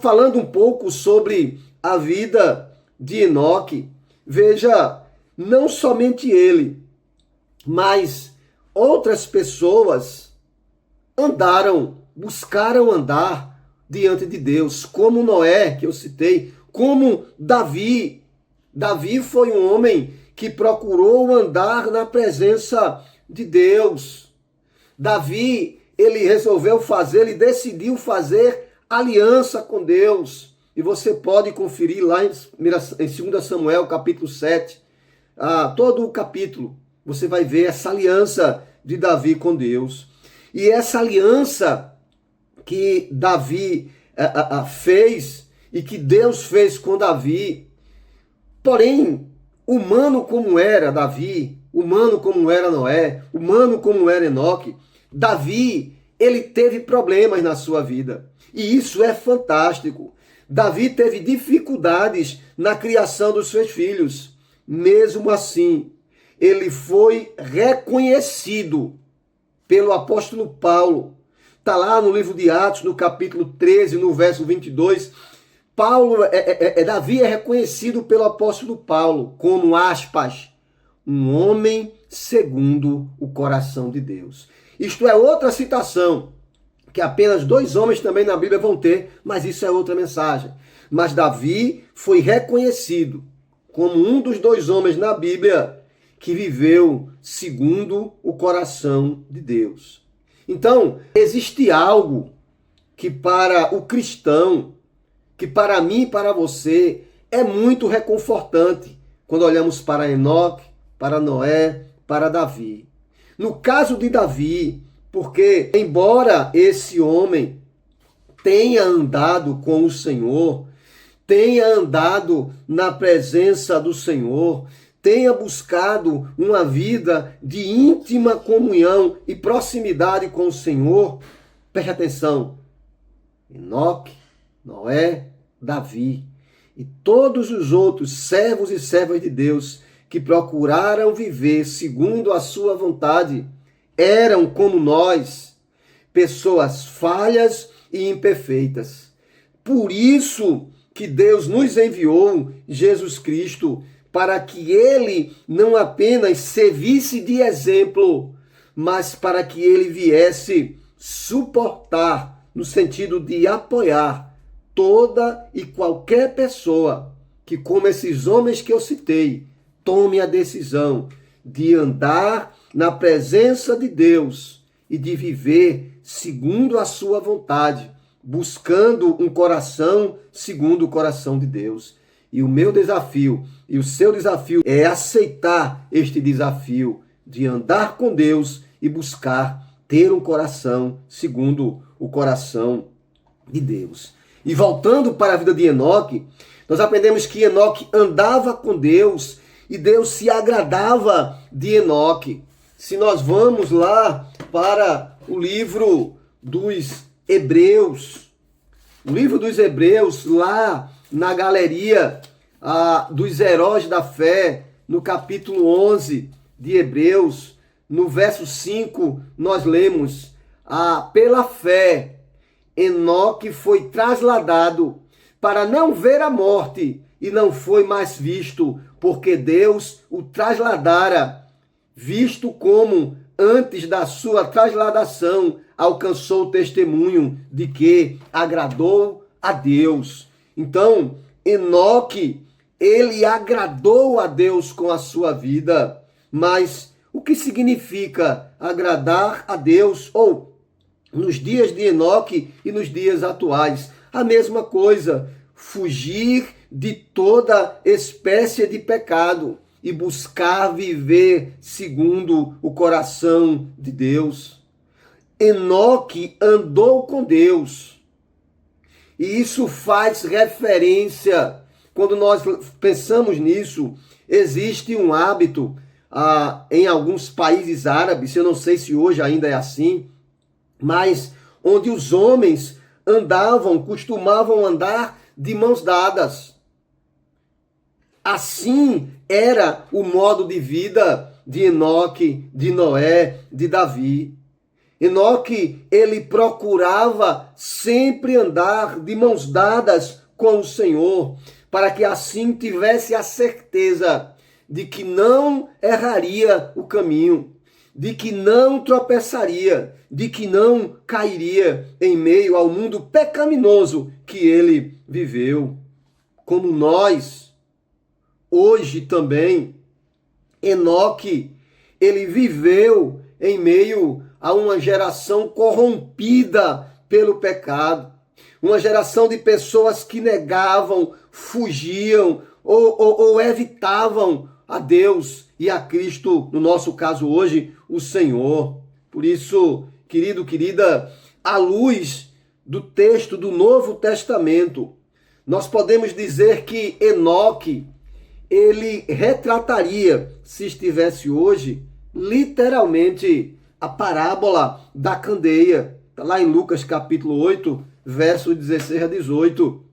falando um pouco sobre a vida de Enoque, veja, não somente ele, mas outras pessoas buscaram andar diante de Deus, como Noé, que eu citei, como Davi. Davi foi um homem que procurou andar na presença de Deus. Davi, ele ele decidiu fazer aliança com Deus. E você pode conferir lá em 2 Samuel, capítulo 7, todo o capítulo. Você vai ver essa aliança de Davi com Deus. E essa aliança que Davi fez e que Deus fez com Davi, porém, humano como era Davi, humano como era Noé, humano como era Enoque, Davi, ele teve problemas na sua vida. E isso é fantástico. Davi teve dificuldades na criação dos seus filhos. Mesmo assim, ele foi reconhecido pelo apóstolo Paulo. Está lá no livro de Atos, no capítulo 13, no verso 22. Davi é reconhecido pelo apóstolo Paulo como, aspas, um homem segundo o coração de Deus. Isto é outra citação, que apenas 2 homens também na Bíblia vão ter, mas isso é outra mensagem. Mas Davi foi reconhecido como um dos 2 homens na Bíblia que viveu segundo o coração de Deus. Então, existe algo que para o cristão, que para mim e para você, é muito reconfortante quando olhamos para Enoque, para Noé, para Davi. No caso de Davi, porque embora esse homem tenha andado com o Senhor, tenha andado na presença do Senhor, tenha buscado uma vida de íntima comunhão e proximidade com o Senhor, preste atenção, Enoque, Noé, Davi e todos os outros servos e servas de Deus que procuraram viver segundo a sua vontade, eram como nós, pessoas falhas e imperfeitas. Por isso que Deus nos enviou Jesus Cristo, para que ele não apenas servisse de exemplo, mas para que ele viesse suportar, no sentido de apoiar toda e qualquer pessoa que, como esses homens que eu citei, tome a decisão de andar na presença de Deus e de viver segundo a sua vontade, buscando um coração segundo o coração de Deus. E o meu desafio e o seu desafio é aceitar este desafio de andar com Deus e buscar ter um coração segundo o coração de Deus. E voltando para a vida de Enoque, nós aprendemos que Enoque andava com Deus e Deus se agradava de Enoque. Se nós vamos lá para o livro dos Hebreus, lá na galeria dos heróis da fé, no capítulo 11 de Hebreus, no verso 5, nós lemos, pela fé, Enoque foi trasladado para não ver a morte e não foi mais visto, porque Deus o trasladara, visto como antes da sua trasladação alcançou o testemunho de que agradou a Deus. Então, Enoque, ele agradou a Deus com a sua vida. Mas o que significa agradar a Deus? Ou, nos dias de Enoque e nos dias atuais, a mesma coisa, fugir de toda espécie de pecado e buscar viver segundo o coração de Deus. Enoque andou com Deus. E isso faz referência, quando nós pensamos nisso, existe um hábito em alguns países árabes, eu não sei se hoje ainda é assim, mas onde os homens costumavam andar de mãos dadas. Assim era o modo de vida de Enoque, de Noé, de Davi. Enoque, ele procurava sempre andar de mãos dadas com o Senhor, para que assim tivesse a certeza de que não erraria o caminho, de que não tropeçaria, de que não cairia em meio ao mundo pecaminoso que ele viveu. Como nós, hoje também, Enoque, ele viveu em meio a uma geração corrompida pelo pecado, uma geração de pessoas que negavam, fugiam ou evitavam a Deus e a Cristo, no nosso caso hoje, o Senhor. Por isso, querido, querida, à luz do texto do Novo Testamento, nós podemos dizer que Enoque, ele retrataria, se estivesse hoje, literalmente a parábola da candeia. Está lá em Lucas capítulo 8, verso 16 a 18.